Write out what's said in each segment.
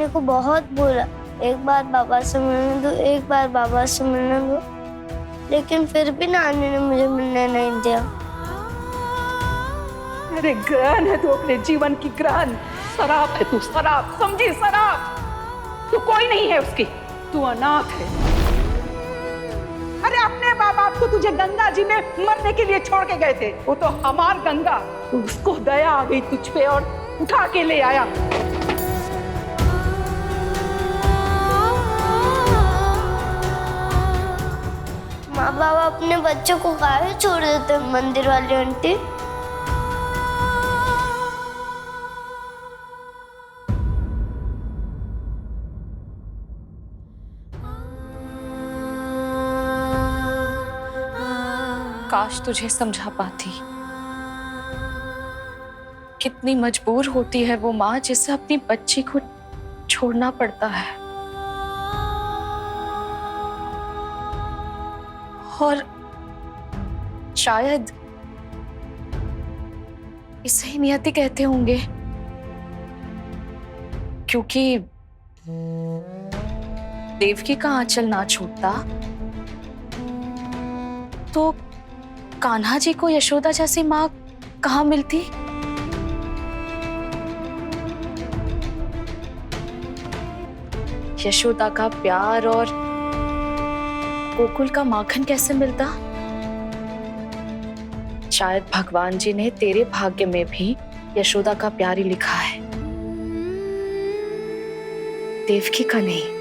नानी को बहुत बोला, एक बार बाबा से मिलने दो, एक बार बाबा से मिलने दो, लेकिन फिर भी नानी ने मुझे मिलने नहीं दिया। अरे ग्रहण है तू, अपने जीवन की ग्रहण। शराब है तू, शराब समझी, शराब। तू कोई नहीं है उसकी, तू अनाथ है। अरे अपने माँ बाप को तुझे गंगा जी में मरने के लिए छोड़ के गए थे, वो तो हमार गंगा। उसको दया आ गई तुझ पे और उठा के ले आया। माँ बाबा अपने बच्चों को काहे छोड़ देते मंदिर वाली आंटी? काश तुझे समझा पाती। कितनी मजबूर होती है वो माँ जिसे अपनी बच्ची को छोड़ना पड़ता है। और शायद इसे ही नियति कहते होंगे, क्योंकि देवकी का आंचल ना छूटता तो कान्हा जी को यशोदा जैसी माँ कहाँ मिलती? यशोदा का प्यार और गोकुल का माखन कैसे मिलता? शायद भगवान जी ने तेरे भाग्य में भी यशोदा का प्यार ही लिखा है, देवकी का नहीं।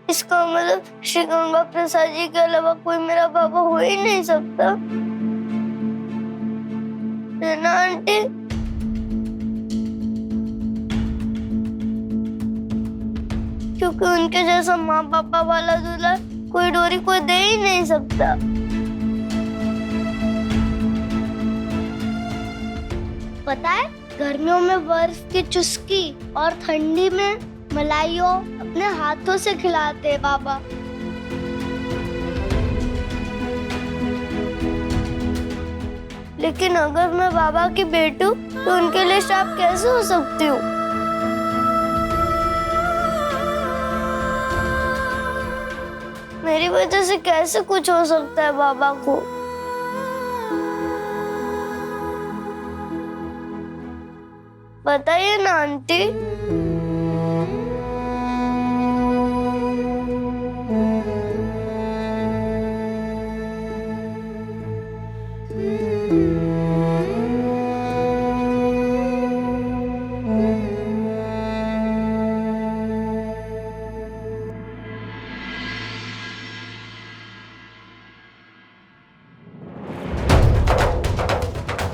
इसका मतलब श्री गंगा प्रसाद जी के अलावा कोई मेरा बाबा हो ही नहीं सकता, है ना आंटी? क्योंकि उनके जैसा माँ पापा वाला दूल्हा कोई डोरी कोई दे ही नहीं सकता। पता है, गर्मियों में बर्फ की चुस्की और ठंडी में मलाइयों अपने हाथों से खिलाते बाबा। लेकिन अगर मैं बाबा की बेटी हूँ तो उनके लिए श्राप कैसे हो सकती हूँ? मेरी वजह से कैसे कुछ हो सकता है बाबा को? बताइए ना आंटी।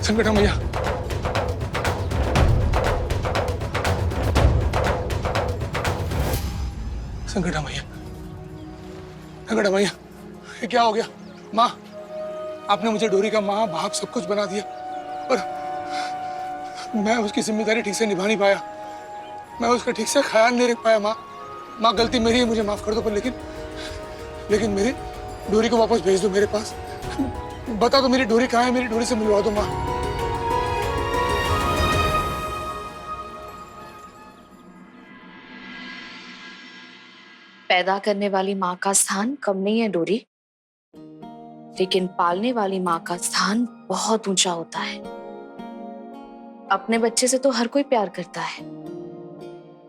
संकटा मैया, संकटा मैया, संकटा मैया, ये क्या हो गया? माँ, आपने मुझे डोरी का माँ बाप सब कुछ बना दिया, पर मैं उसकी जिम्मेदारी ठीक से निभा नहीं पाया। मैं उसका ठीक से ख्याल नहीं रख पाया। माँ, गलती मेरी है, मुझे माफ कर दो। पर लेकिन मेरी डोरी को वापस भेज दो मेरे पास। बता दो मेरी डोरी कहाँ है, मेरी डोरी से मिलवा दो माँ। पैदा करने वाली माँ का स्थान कम नहीं है डोरी, लेकिन पालने वाली माँ का स्थान बहुत ऊंचा होता है। अपने बच्चे से तो हर कोई प्यार करता है,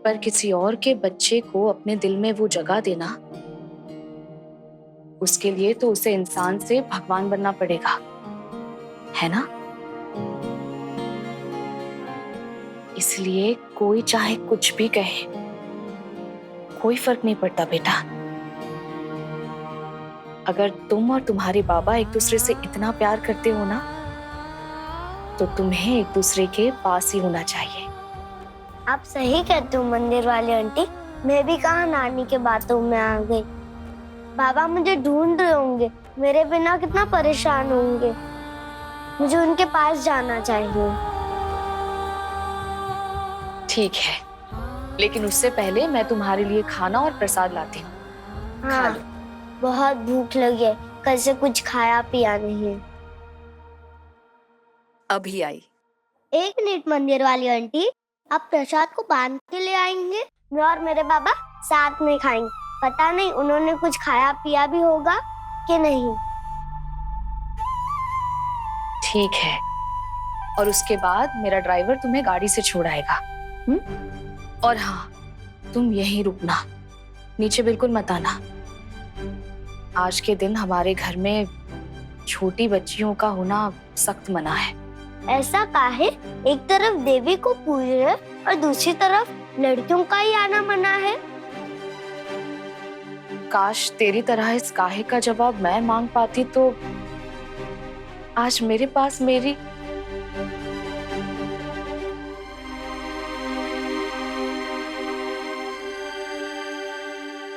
पर किसी और के बच्चे को अपने दिल में वो जगह देना, उसके लिए तो उसे इंसान से भगवान बनना पड़ेगा, है ना? इसलिए कोई चाहे कुछ भी कहे, कोई फर्क नहीं पड़ता बेटा। अगर तुम और तुम्हारे बाबा एक दूसरे से इतना प्यार करते हो ना, तो तुम्हें एक दूसरे के पास ही होना चाहिए। आप सही कहते हो मंदिर वाली आंटी। मैं भी कहाँ नानी के बातों में आ गई। बाबा मुझे ढूंढ रहे होंगे, मेरे बिना कितना परेशान होंगे। मुझे उनके पास जाना चाहिए। ठीक है, लेकिन उससे पहले मैं तुम्हारे लिए खाना और प्रसाद लाती हूँ। खा हाँ। लो। बहुत भूख लगी है, कल से कुछ खाया पिया नहीं है। अभी आई। एक मिनट मंदिर वाली आंटी, आप प्रसाद को बांध के ले आएंगे? मैं और मेरे बाबा साथ में खाएंगे। पता नहीं उन्होंने कुछ खाया पिया भी होगा कि नहीं। ठीक है, और उसके बाद मेरा ड्राइवर तुम्हें गाड़ी से छोड़ाएगा। और हाँ, तुम यहीं रुकना, नीचे बिल्कुल मत आना। आज के दिन हमारे घर में छोटी बच्चियों का होना सख्त मना है। ऐसा काहे? एक तरफ देवी को पूज रहे और दूसरी तरफ लड़कियों का ही आना मना है। काश तेरी तरह इस काहे का जवाब मैं मांग पाती तो आज मेरे पास मेरी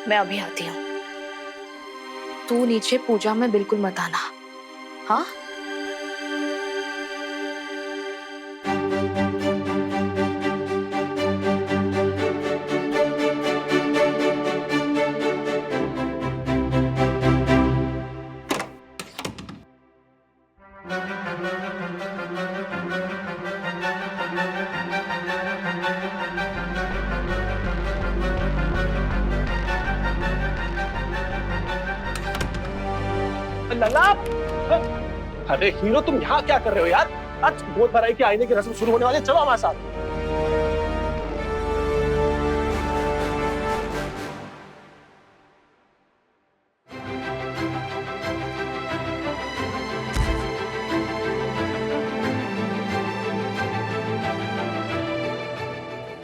मैं अभी आती हूँ। तू नीचे पूजा में बिल्कुल मत आना, हाँ? लला, अरे हीरो तुम यहाँ क्या कर रहे हो यार? आज गोद भराई के आईने की रस्म शुरू होने वाली है, चलो हमारे साथ।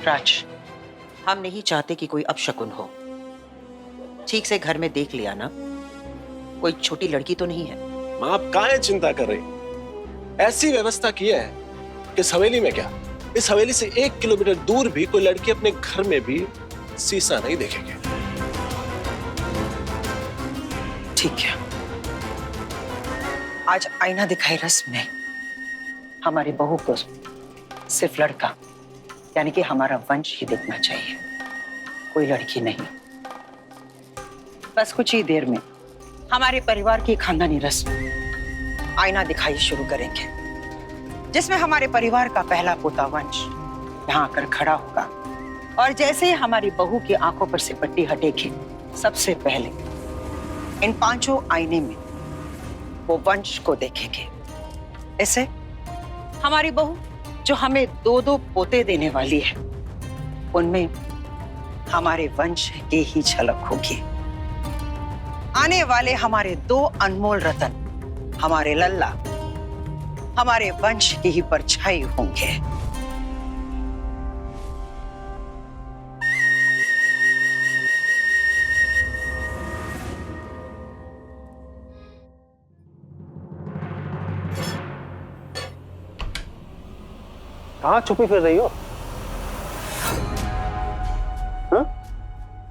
राज, हम नहीं चाहते कि कोई अपशकुन हो। ठीक से घर में देख लिया ना, कोई छोटी लड़की तो नहीं है। माँ, आप काहे चिंता कर रही? ऐसी व्यवस्था की है कि इस हवेली में क्या, इस हवेली से 1 किलोमीटर दूर भी कोई लड़की अपने घर में भी शीशा नहीं देखेगी। ठीक है, आज आईना दिखाई रस्म में हमारी बहू को सिर्फ लड़का यानी कि हमारा वंश ही देखना चाहिए, कोई लड़की नहीं। बस कुछ ही देर में हमारे परिवार की खानदानी रस्म आईना दिखाई शुरू करेंगे, जिसमें हमारे परिवार का पहला पोता वंश यहाँ आकर खड़ा होगा और जैसे ही हमारी बहू की आंखों पर से पट्टी हटेगी, सबसे पहले इन 5 आईने में वो वंश को देखेंगे। ऐसे हमारी बहू जो हमें 2-2 पोते देने वाली है, उनमें हमारे वंश की ही झलक होगी। आने वाले हमारे 2 अनमोल रतन, हमारे लल्ला, हमारे वंश की ही परछाई होंगे। कहाँ छुपी फिर रही हो? हा?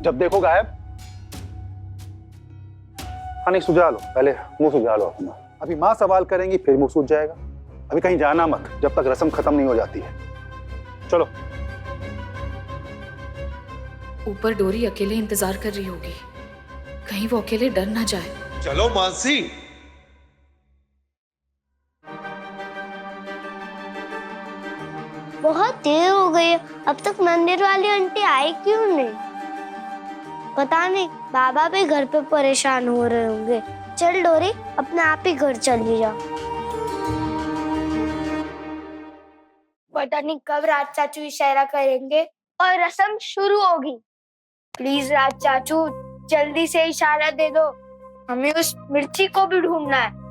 जब देखो गायब। हाँ, नहीं सुझा लो, पहले मुंह सुझा लो अपना। अभी माँ सवाल करेंगी फिर मुंह सूझ जाएगा। अभी कहीं जाना मत जब तक रस्म खत्म नहीं हो जाती है। चलो। ऊपर डोरी अकेले इंतजार कर रही होगी, कहीं वो अकेले डर ना जाए। चलो मानसी। बहुत देर हो गई है, अब तक मंदिर वाली आंटी आई क्यों नहीं? पता नहीं, बाबा भी घर पे परेशान हो रहे होंगे। चल डोरी, अपने आप ही घर चली जा। पता नहीं कब राज चाचू इशारा करेंगे और रस्म शुरू होगी। प्लीज राज चाचू, जल्दी से इशारा दे दो, हमें उस मिर्ची को भी ढूंढना है।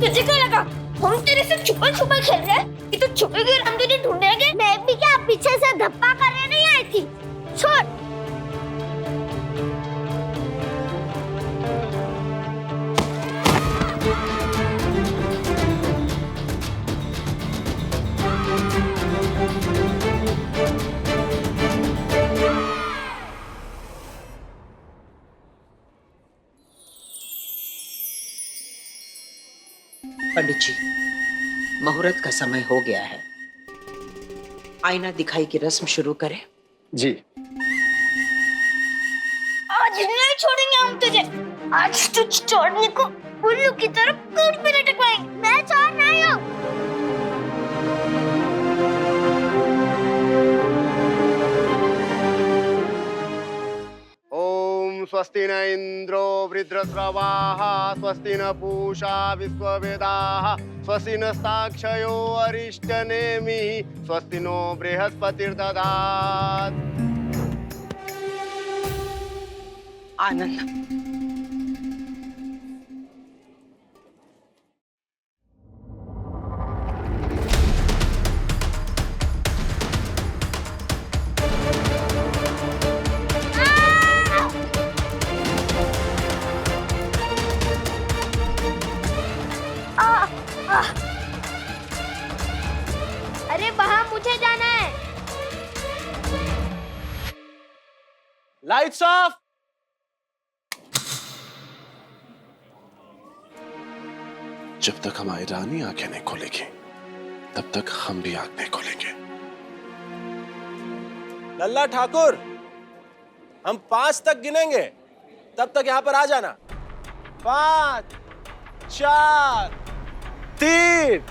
तुझे क्या लगा हम तेरे से छुपन छुपन खेल रहे हैं? ये तो छुपेगी और हम तुझे ढूंढेंगे। मैं भी क्या पीछे से धप्पा करने नहीं आई थी? छोड़। पंडित जी, मुहूर्त का समय हो गया है। आईना दिखाई की रस्म शुरू करें। जी। आज नहीं छोड़ेंगे हम तुझे। आज तुझ छोड़ने को उल्लू की तरफ कूद पे लटकवाएंगे। मैं छोड़ नहीं हूँ। ओम स्वस्ति न इंद्रो वृद्धस्रवाः स्वस्ति न पूषा विश्ववेदाः स्वस्ति नस्ताक्षयो अरिष्टनेमिः स्वस्ति नो बृहस्पतिर्दधात्। आनंद, अरे वहाँ मुझे जाना है। Lights off. जब तक हमारी रानी आंखें नहीं खोलेगी तब तक हम भी आंख नहीं खोलेंगे। लल्ला ठाकुर, हम 5 तक गिनेंगे, तब तक यहां पर आ जाना। 5, 4, 3